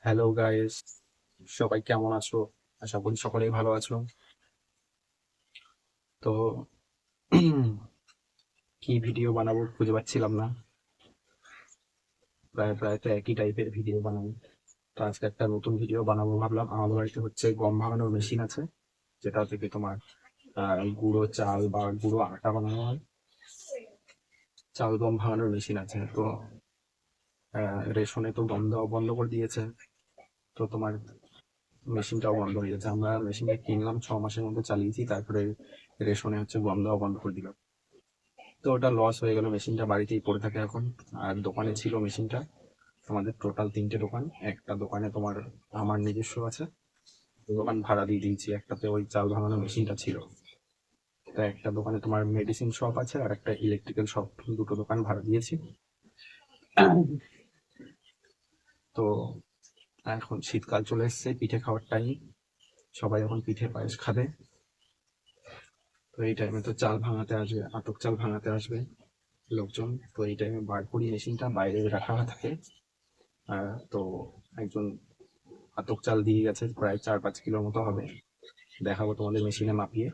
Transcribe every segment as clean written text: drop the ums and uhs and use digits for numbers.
Hello guys, সবাই কেমন আছো? আশা করি সকলেই ভালো আছো। তো কি ভিডিও বানাবো খুঁজে পাচ্ছিলাম না। প্রায় প্রায় তো একই টাইপের ভিডিও বানাবো। তো আজকে একটা নতুন ভিডিও বানাবো ভাবলাম। আমাদের বাড়িতে হচ্ছে গম ভাঙানোর মেশিন আছে, যেটা থেকে তোমার গুঁড়ো চাল বা গুঁড়ো আটা বানানো হয়। চাল গম ভাঙানোর মেশিন আছে তো। রেশনে তো গম দেওয়া বন্ধ করে দিয়েছে, তো তোমার মেশিনটাও বন্ধ হয়ে গেছে। আমরা মেশিনটা কিনলাম, 6 মাসের মধ্যে চালিয়েছি, তারপরে রেশনে হচ্ছে গম দেওয়া বন্ধ করে দিলাম। তো ওটা লস হয়ে গেল, মেশিনটা বাড়িতেই পড়ে থাকে এখন। আর দোকানে ছিল মেশিনটা। আমাদের টোটাল 3টে দোকান। একটা দোকানে তোমার আমার নিজস্ব আছে, দোকান ভাড়া দিয়ে দিয়েছি। একটাতে ওই চাল ভাঙানোর মেশিনটা ছিল। তা একটা দোকানে তোমার মেডিসিন শপ আছে, আর একটা ইলেকট্রিক্যাল শপ। দুটো দোকান ভাড়া দিয়েছি। তো এখন শীতকাল চলে এসছে, পিঠে খাওয়ার টাইম। সবাই এখন পিঠে পায়েস খাবে। তো এই টাইমে তো চাল ভাঙাতে আসবে, আতপ চাল ভাঙাতে আসবে লোকজন। তো এই টাইমে বার করি, মেশিনটা বাইরে রাখা থাকে। তো একজন আতপ চাল দিয়ে গেছে, প্রায় 4-5 কিলোর মতো হবে। দেখাবো তোমাদের মেশিনে মাপিয়ে।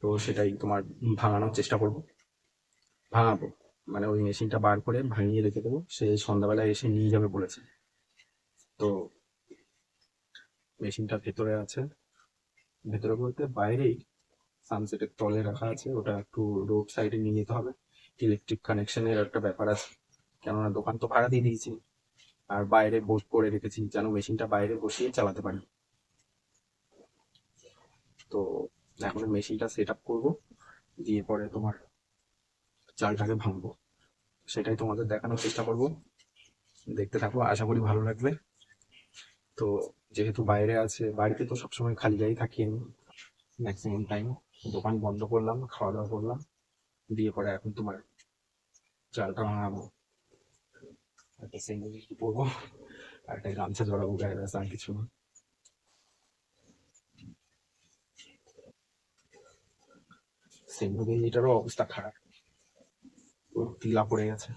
তো সেটাই তোমার ভাঙানোর চেষ্টা করব। ভাঙাবো মানে ওই মেশিনটা বার করে ভাঙিয়ে রেখে দেবো, সে সন্ধ্যাবেলায় এসে নিয়ে যাবে বলেছে। তো মেশিনটা ভেতরে আছে, ভেতরে বলতে বাইরেই সানসেটের তলে রাখা আছে। ওটা একটু রোড সাইডে নিয়ে যেতে হবে। ইলেকট্রিক কানেকশনের একটা ব্যাপার আছে, কেননা দোকান তো ভাড়া দিয়ে দিয়েছি। আর বাইরে করে রেখেছি যেন মেশিনটা বাইরে বসিয়ে চালাতে পারি। তো এখন মেশিনটা সেট আপ করবো, দিয়ে পরে তোমার চালটাকে ভাঙবো। সেটাই তোমাদের দেখানোর চেষ্টা করব। দেখতে থাকো, আশা করি ভালো লাগবে। তো যেহেতু বাইরে আছে, বাড়িতে তো সবসময় খালি গায়ে থাকি আমি ম্যাক্সিমাম টাইম। দোকান বন্ধ করলাম, খাওয়া দাওয়া করলাম, দিয়ে পরে এখন তোমার চালটা ভাঙাবো। একটা সিঙ্গেল পরবো, আর একটা গামছা জড়াবো গায়ে, ব্যাস, আর কিছু না। সিঙ্গেল এটারও অবস্থা খারাপ, পুরো টিলা পড়ে গেছে।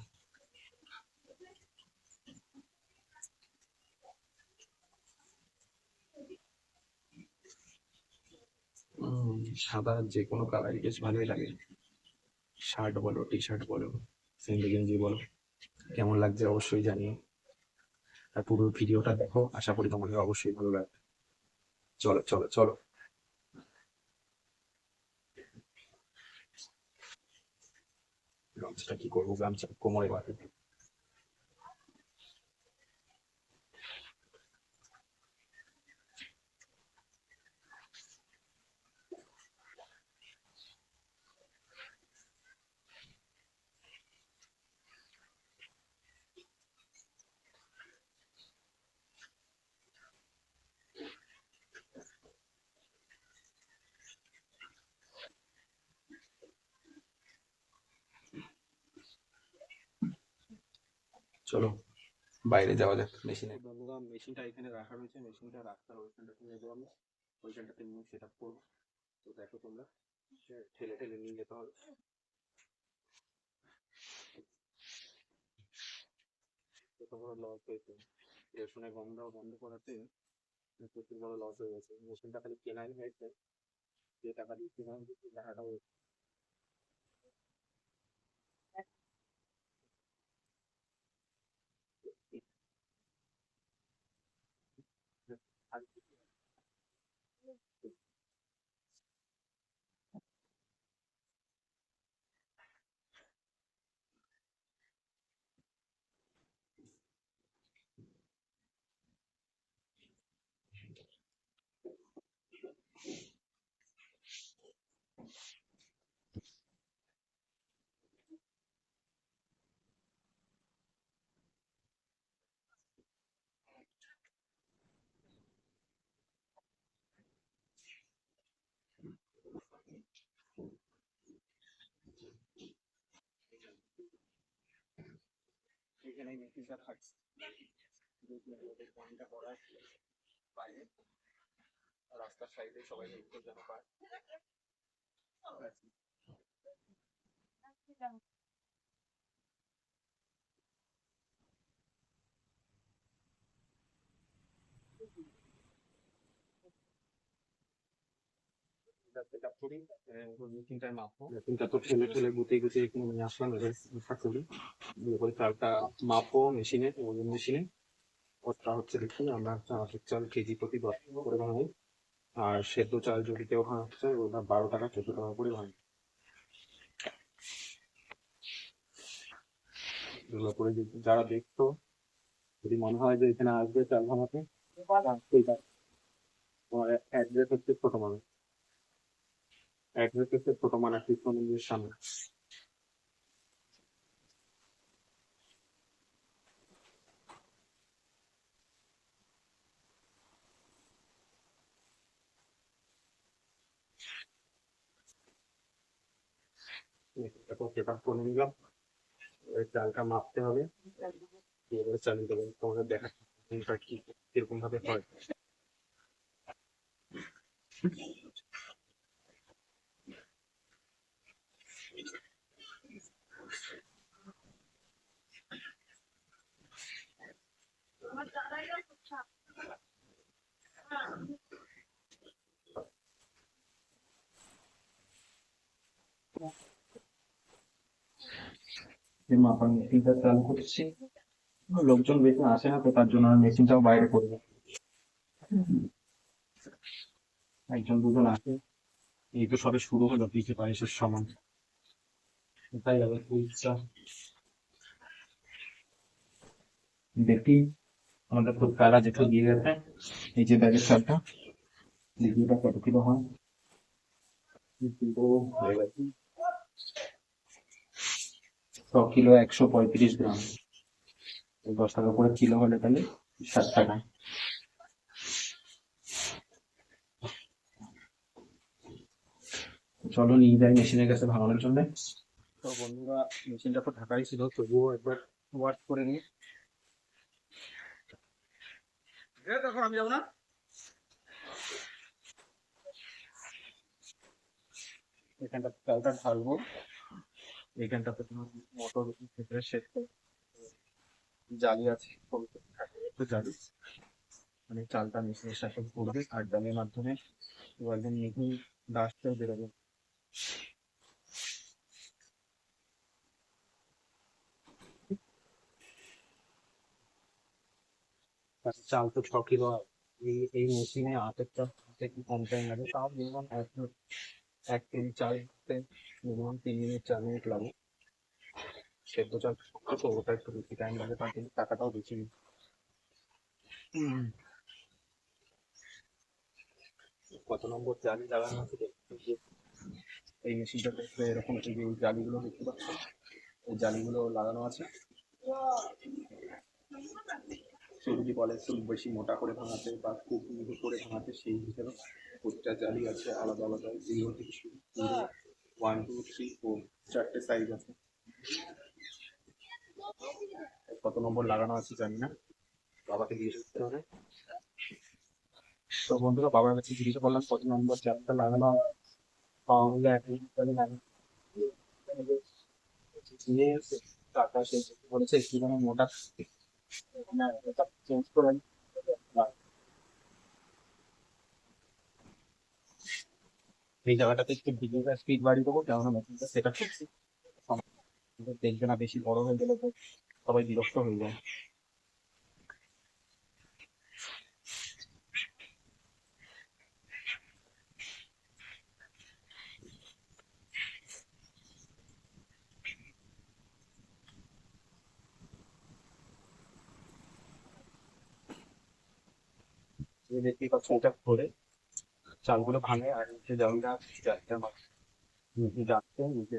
সাদা যে কোনো কালারই বেশ ভালোই লাগে। শার্ট বলো, টি শার্ট বলো, সিঙ্গেল গেঞ্জি বলো, কেমন লাগছে অবশ্যই জানিও। আর পুরো ভিডিওটা দেখো, আশা করি তোমাদের অবশ্যই ভালো লাগবে। চলো চলো চলো। গামছাটা কি করবো, গামছা কোমরে বাঁধে। চলো বাইরে যাওয়া যাক মেশিনে। বন্ধুরা, মেশিনটা এখানে রাখা রয়েছে, মেশিনটা রাস্তার ওইখানটাতে নেবো আমি। ওইখানটাতে নিয়ে সেট আপ করবো। তো দেখো তোমরা, ঠেলে ঠেলে নিয়ে যেতে হবে। কত বড় লস হয়েছে, রেশনে গন্ধ বন্ধ করাতে প্রচুর বড় লস হয়ে গেছে। মেশিনটা খালি কেনাই হয়েছে, যে টাকা দিয়ে কেনা হয়েছে সেই টাকাটাও এখানে মেশিনটা থাকছে। পয়েন্টটা করা বাইরে, রাস্তার সাইডে সবাই হেল্প যেন পায়। সেট আপ করি, মেশিনটায় মাপবো। মেশিনটা তো ঠেলে ঠেলে গুটিয়ে গুটিয়ে এখানে নিয়ে আসলাম, এবার করি এরপরে চালটা মাপবো মেশিনে, ওজন মেশিনে। ওটা হচ্ছে দেখি আমরা আতপ চাল কেজি প্রতি 10 টাকা করে ভাঙি, আর সেদ্ধ চাল যদি কেউ ভাঙতে চায় ওটা 12 টাকা 14 টাকা করে ভাঙি। এগুলো করে যারা দেখতো, যদি মনে হয় যে এখানে আসবে চাল ভাঙাতে, তোমার অ্যাড্রেস হচ্ছে ছোট মানুষ, অ্যাড্রেস হচ্ছে ছোট মানুষ কৃষ্ণ মন্দিরের সামনে। তারপর সেট আপ করে নিলাম, এবার চালটা মাপতে হবে, এবারে চালিয়ে দেবো তোমাদের দেখা কি কিরকম ভাবে হয়। মাপার মেশিনটা চালু করছি, লোকজন বেশি আসে না তো তার জন্য আমি মেশিনটাও বাইরে করবো, একজন দুজন আসে। এই তো সবে শুরু হলো পিঠে পায়েসের সমান, তাই আবার ফুলটা দেখি। আমাদের খুব কালা জেঠু দিয়ে গেছে, এই যে ব্যাগের চালটা, দেখি ওটা কত কিলো হয়। 6 কিলো 135 গ্রাম, 10 টাকা করে কিলো হলে তাহলে 7 টাকা। চলো নিয়ে যাই মেশিনের কাছে ভাঙানোর জন্য। তো বন্ধুরা, মেশিনটা তো ঢাকাই ছিল, তবুও একবার ওয়াশ করে নিই। দেখো আমি যাবো না, এখানটা চালটা ঢালবো, এখানটাতে তোমার মোটর ভেতরে সেট জালি আছে, একটু জালি, মানে চালটা মেশিনের সাথে ঘুরবে আর জালের মাধ্যমে একদম মিহি ডাস্টটা বেরোবে। চাল তো 6 কিলো, এই মেশিনে আটের চাল একটু কম টাইম লাগে, তাও মিনিমাম 1 কেজি চালতে মিনিমাম 3 মিনিট 4 মিনিট লাগে। সেদ্ধ চাল তো ওটা একটু বেশি টাইম লাগে, তার কিন্তু টাকাটাও বেশি। কত নম্বর জালি লাগানো আছে দেখতে, এই মেশিনটা দেখতে এরকম, এই যে জালিগুলো দেখতে পাচ্ছ, এই জালিগুলো লাগানো আছে। সে যদি বলে খুব বেশি মোটা করে ভাঙাতে বা খুব মিহি করে ভাঙাতে, সেই হিসেবে প্রতিটা জালি আছে আলাদা আলাদা, 0 থেকে শুরু, 1 2 3 4, 4টে সাইজ আছে। কত নম্বর লাগানো আছে জানি না, বাবাকে জিজ্ঞেস করতে হবে। তো বন্ধুরা, বাবার কাছে জিজ্ঞেস করলাম কত নম্বর জালটা লাগানো, পাওয়া হলে এক মিনিট পরে লাগানো। টাকা সে বলেছে একটু যেন মোটা চেঞ্জ করে। এই জায়গাটাতে একটু ভিডিওটা স্পিড বাড়িয়ে দেবো, কেননা মেশিনটা সেট আপ করছি, দেখবে না বেশি বড় হয়ে গেলে তো সবাই বিরক্ত হয়ে যায়। দেখতেই পাচ্ছ, এটা করে চালগুলো ভাঙে আর নিচে জলটা যাচ্ছে নিচে।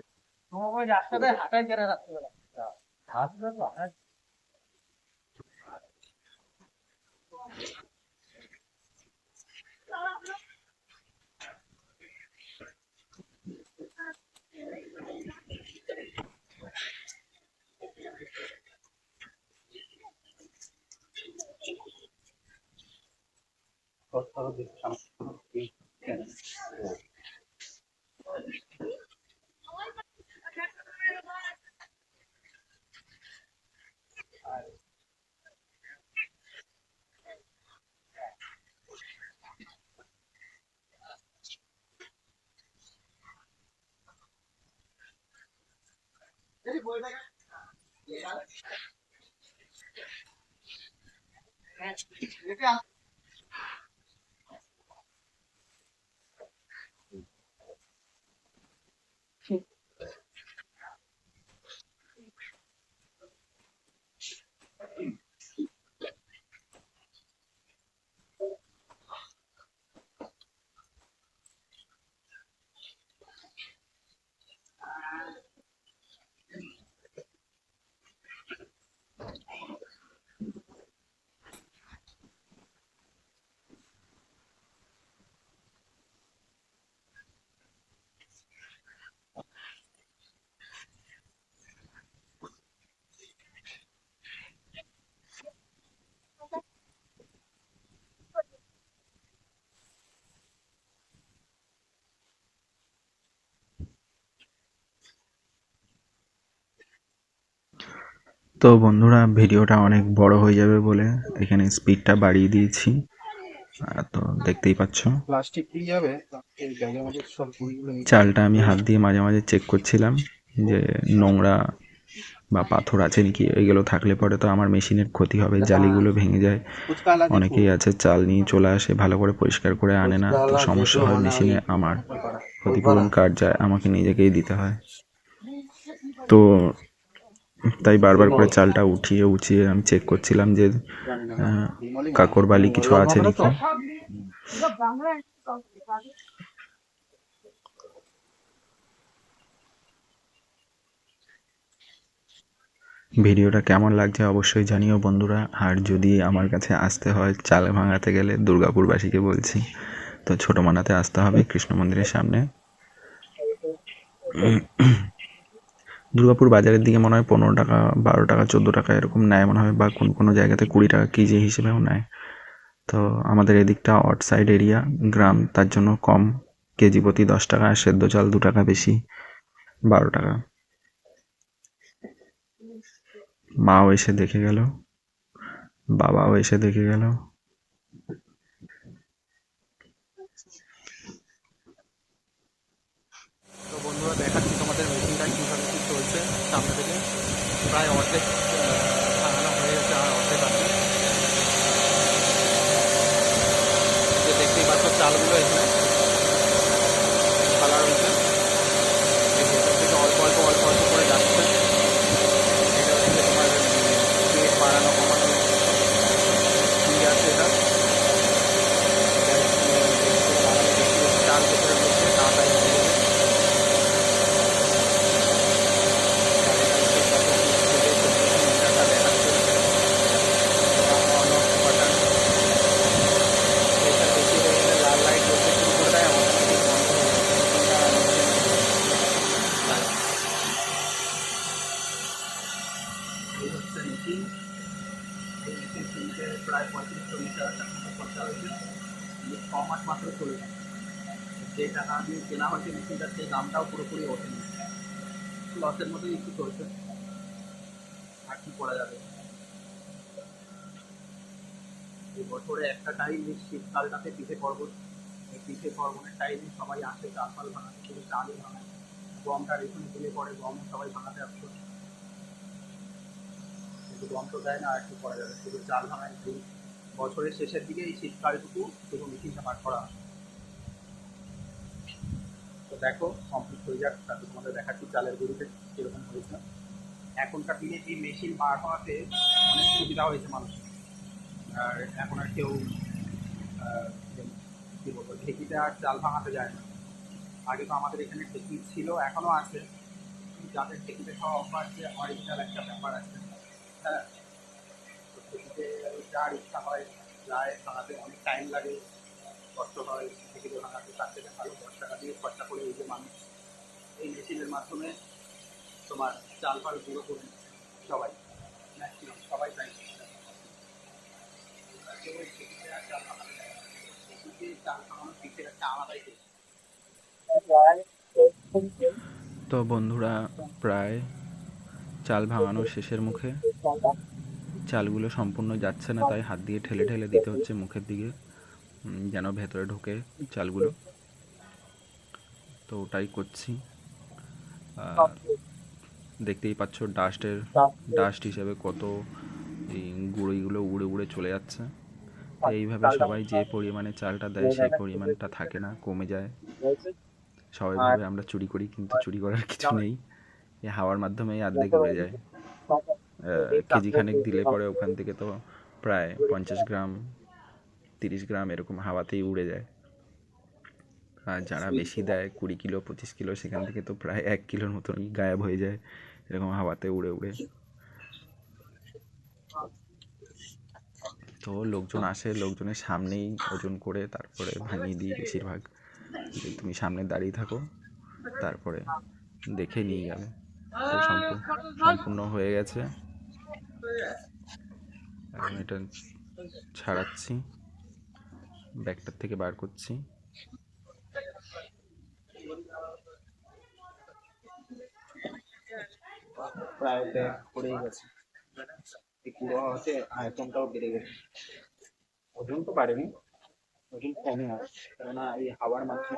তো বন্ধুরা, ভিডিওটা অনেক বড় হয়ে যাবে বলে এখানে স্পিডটা বাড়িয়ে দিয়েছি। তো দেখতেই পাচ্ছ, প্লাস্টিক দিয়ে যাবে এই ব্যাগের মধ্যে সব বইগুলো নিয়ে চালটা আমি হাত দিয়ে মাঝে মাঝে চেক করছিলাম যে নোংরা বা পাথর আছে নাকি। এগুলো থাকলে পরে তো আমার মেশিনের ক্ষতি হবে, জালিগুলো ভেঙে যায়। ফুচকা আলা দেখো অনেকেই আছে চাল নিয়ে চলে আসে, ভালো করে পরিষ্কার করে আনে না, ফুচকা তো আলা সমস্যা দেখো হয় মানে মেশিনে। আমার ওই ক্ষতিপূরণ কার্ড যায়, আমাকে নিজেকেই দিতে হয়। তো তাই বারবার করে চালটা উঠিয়ে উঠিয়ে আমি চেক করছিলাম যে কাকর বালি কিছু আছে নাকি। ভিডিওটা কেমন লাগছে অবশ্যই জানিও বন্ধুরা। আর যদি আমার কাছে আসতে হয় চাল ভাঙাতে গেলে, দুর্গাপুরবাসীকে বলছি, তো ছোট মানাতে আসতে হবে কৃষ্ণ মন্দিরের সামনে। দুর্গাপুর বাজারের দিকে মনে হয় 15 টাকা, 12 টাকা, 14 টাকা এরকম নেয় মনে হয়, বা কোনো জায়গাতে 20 টাকা কেজি হিসেবেও নেয়। তো আমাদের এদিকটা আউট সাইড এরিয়া, গ্রাম, তার জন্য কম, কেজি প্রতি 10 টাকা। সেদ্ধ চাল 2 টাকা বেশি, 12 টাকা। মাও এসে দেখে গেল, বাবাও এসে দেখে গেল। তো বন্ধুরা দেখাচ্ছি তোমাদের মেশিনটা কীভাবে কী চলছে সামনে থেকে। প্রায় অর্ধেক ভাঙানো হয়ে গেছে, আর অর্ধেক আছে। যে দেখতেই পাচ্ছ চালগুলো এখানে ঢালা রয়েছে, এই ভেতর থেকে অল্প অল্প অল্প অল্প করে যাচ্ছে। এটা হচ্ছে তোমার পেট বাড়ানো কমানো কি আছে এটা। বেশি বেশি চাল ভেতরে ঢুকছে, তাড়াতাড়ি হয়ে যাবে। লাল লাইট জ্বলতে শুরু করে দেয়, অটোমেটিক বন্ধ হয়ে যায়। এই হচ্ছে মেশিন। এই মেশিন কিনতে প্রায় 35-40 হাজার টাকার মতো খরচা হয়েছে। 6 মাস মাত্র চলেছে। যে টাকা দিয়ে কেনা হয়েছে মেশিনটা, সেই দামটাও পুরোপুরি ওঠেনি, লসের মধ্যেই একটু চলছে। আর কি করা যাবে, এই বছরে একটা টাইম এই শীতকালটাতে পিঠে পর্বত, এই পিঠে পর্বণের টাইমে সবাই আসে চাল ফাল ভাঙাতে, শুধু চালই ভাঙায়। গমটা রেশনে দিলে পরে গম সবাই ভাঙাতে আসতো, কিন্তু গম তো দেয় না। আর কি করা যাবে, শুধু চাল ভাঙায়। বছরের শেষের দিকে এই শীতকালটুকু শুধু মেশিনটা পার করা হয়। তো দেখো কমপ্লিট হয়ে যাক, তারপর তোমাদের দেখাচ্ছি চালের গরুতে কীরকম হয়েছে। এখনকার দিনে এই মেশিন বার হওয়াতে অনেক সুবিধা হয়েছে মানুষের। আর এখন আর কেউ কী বলবো, ঢেঁকিতে আর চাল ভাঙাতে যায় না। আগে তো আমাদের এখানে ঢেঁকি ছিল, এখনও আছে, যাদের ঢেঁকিতে খাওয়া অভ্যাস, যে অরিজিনাল একটা ব্যাপার আছে। হ্যাঁ, তো ঢেঁকিতে যার ইচ্ছা হয় যায়, ভাঙাতে অনেক টাইম লাগে, কষ্ট হয় ঢেঁকিতে ভাঙাতে। তার থেকে ভালো 10 টাকা দিয়ে খরচা করে এই যে মানুষ এই মেশিনের মাধ্যমে তোমার চাল ফাল গুঁড়ো করে নিচ্ছে। সবাই, ম্যাক্সিমাম সবাই তাই। চাল ভাঙাতে যায় না, ঢেঁকিতে চাল ভাঙানোর পিঠের একটা আলাদাই টেস্ট। তো বন্ধুরা, প্রায় চাল ভাঙানোর শেষের মুখে। চালগুলো সম্পূর্ণ যাচ্ছে না, তাই হাত দিয়ে ঠেলে ঠেলে দিতে হচ্ছে মুখের দিকে, যেন ভেতরে ঢোকে চালগুলো। তো ওটাই করছি। দেখতেই পাচ্ছ ডাস্ট হিসেবে কত এই গুঁড়িগুলো উড়ে উড়ে চলে যাচ্ছে। তো এইভাবে সবাই যে পরিমাণে চালটা দেয় সেই পরিমাণটা থাকে না, কমে যায়। সবাই ভাবে আমরা চুরি করি, কিন্তু চুরি করার কিছু নেই, এই হাওয়ার মাধ্যমেই অর্ধেক উড়ে যায়। কেজি খানেক দিলে পরে ওখান থেকে তো প্রায় 50 গ্রাম 30 গ্রাম এরকম হাওয়াতেই উড়ে যায়। আর যারা বেশি দেয় 20 কিলো 25 কিলো, সেখান থেকে তো প্রায় 1 কিলোর মতনই গায়েব হয়ে যায় এরকম হাওয়াতে উড়ে উড়ে। তো লোকজন আসে, লোকজনের সামনেই ওজন করে তারপরে ভাঙিয়ে দিই বেশিরভাগ, যে তুমি সামনে দাঁড়িয়ে থাকো, তারপরে দেখে নিয়ে গেলে। তো সম্পূর্ণ হয়ে গেছে, এখন এটা ছাড়াচ্ছি, ব্যাগটার থেকে বার করছি। প্রায় ব্যাগ পড়েই গেছে, এই পুরো হওয়াতে আয়তনটাও বেড়ে গেছে। ওজন তো বাড়েনি, ওজন কমে আসছে, কেননা এই হাওয়ার মাধ্যমে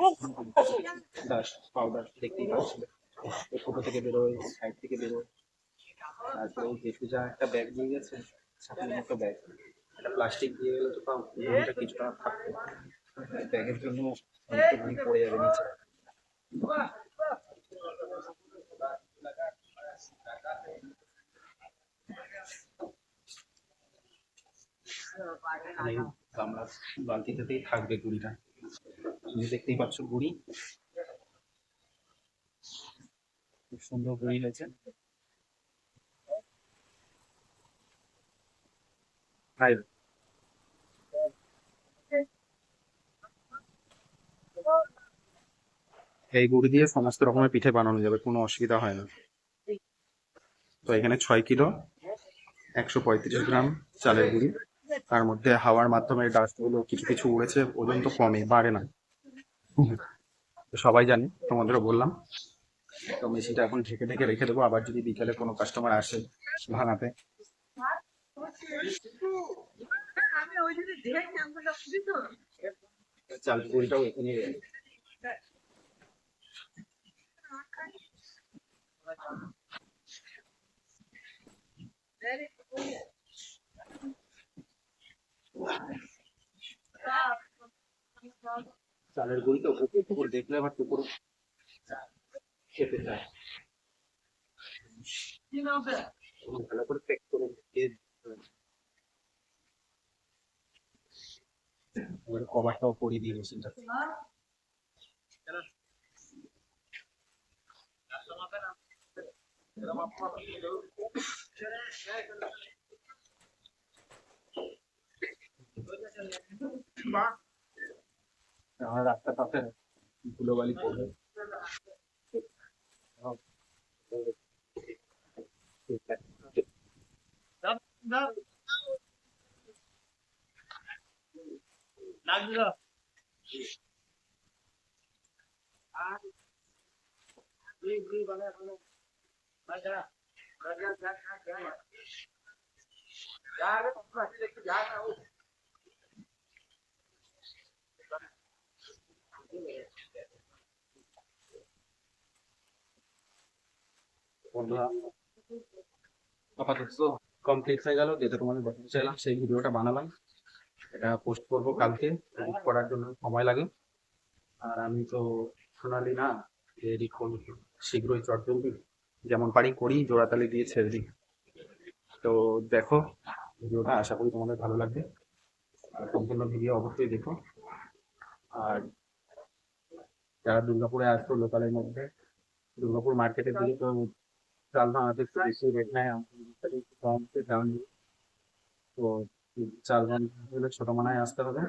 ডাস্ট পাউডার দেখতেই পাচ্ছিল, এই ফুটো থেকে বেরোয়, সাইড থেকে বেরোয়। তারপরে ওই যে পূজা একটা ব্যাগ দিয়ে গেছে, ছাপানোর মতো ব্যাগ, একটা প্লাস্টিক দিয়ে গেলে তো তাও ওজনটা কিছুটা থাকতো, ব্যাগের জন্য অনেকটুখানি পড়ে যাবে নিচে। এই গামলা বালতিটাতেই থাকবে গুড়িটা। তুমি দেখতেই পাচ্ছ গুড়ি, খুব সুন্দর গুড়ি হয়েছে। এই গুড়ি দিয়ে সমস্ত রকমের পিঠে বানানো যাবে, কোনো অসুবিধা হয় না। তো এখানে 6 কিলো 135 গ্রাম চালের গুঁড়ি, তার মধ্যে হাওয়ার মাধ্যমে ডাস্টগুলো কিছু কিছু উড়েছে, ওজন তো কমে, বাড়ে না। তো সবাই জানে, তোমাদেরও বললাম। তো মেশিনটা এখন ঢেকে ঢেকে রেখে দেবো, আবার যদি বিকেলে কোনো কাস্টমার আসে ভাঙাতে। চালের গুঁড়িটাও এখানে চালের গুঁড়ি তো পুকুর দেখলে আবার পুকুর খেতে চায়, ভালো করে প্যাক করে দিয়ে দিতে হবে। এবার কভারটাও পরিয়ে দিই মেশিনটা। আমার রাস্তার পাশে ধুলোবালি পড়বে। বন্ধুরা, আপাতত কমপ্লিট হয়ে গেল, যেটা তোমাদের দেখাতে চাইলাম, সেই ভিডিওটা বানালাম। এটা পোস্ট করবো কালকে, এডিট করার জন্য সময় লাগে। আর আমি তো সোনালি না, এডিট করবো শীঘ্রই, চটজলদি যেমন পারি করি, জোড়াতালি দিয়ে ছেড়ে দিই। তো দেখো ভিডিওটা, আশা করি তোমাদের ভালো লাগবে, আর সম্পূর্ণ ভিডিও অবশ্যই দেখো। আর যারা দুর্গাপুরে আসতো লোকালের মধ্যে, দুর্গাপুর মার্কেটের দিকে তো চাল ভাঙাতে একটু বেশি রেট নেয়, একটু কম দাম দিই। তো চাল ভাঙাতে হলে ছোট মানায় আসতে হবে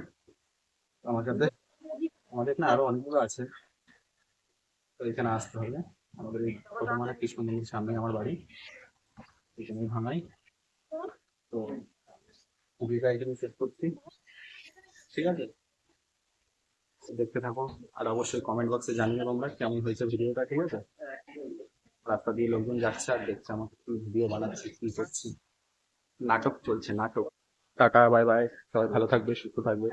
আমার কাছে। আমাদের এখানে আরো অনেকগুলো আছে, তো এখানে আসতে হবে। আমাদের এই ছোট মানে কৃষ্ণ মন্দির সামনে আমার বাড়ি, এখানেই ভাঙাই। তো ভূমিকা এখানে শেষ করছি, ঠিক আছে? দেখতে থাকো, আর অবশ্যই কমেন্ট বক্সে জানিয়ে তোমরা কেমন হয়েছে ভিডিওটা, ঠিক আছে? রাস্তা দিয়ে লোকজন যাচ্ছে আর দেখছে আমাকে ভিডিও বানাচ্ছি, কি করছি, নাটক চলছে নাটক। টাটা, বাই বাই, সবাই ভালো থাকবে, সুস্থ থাকবে।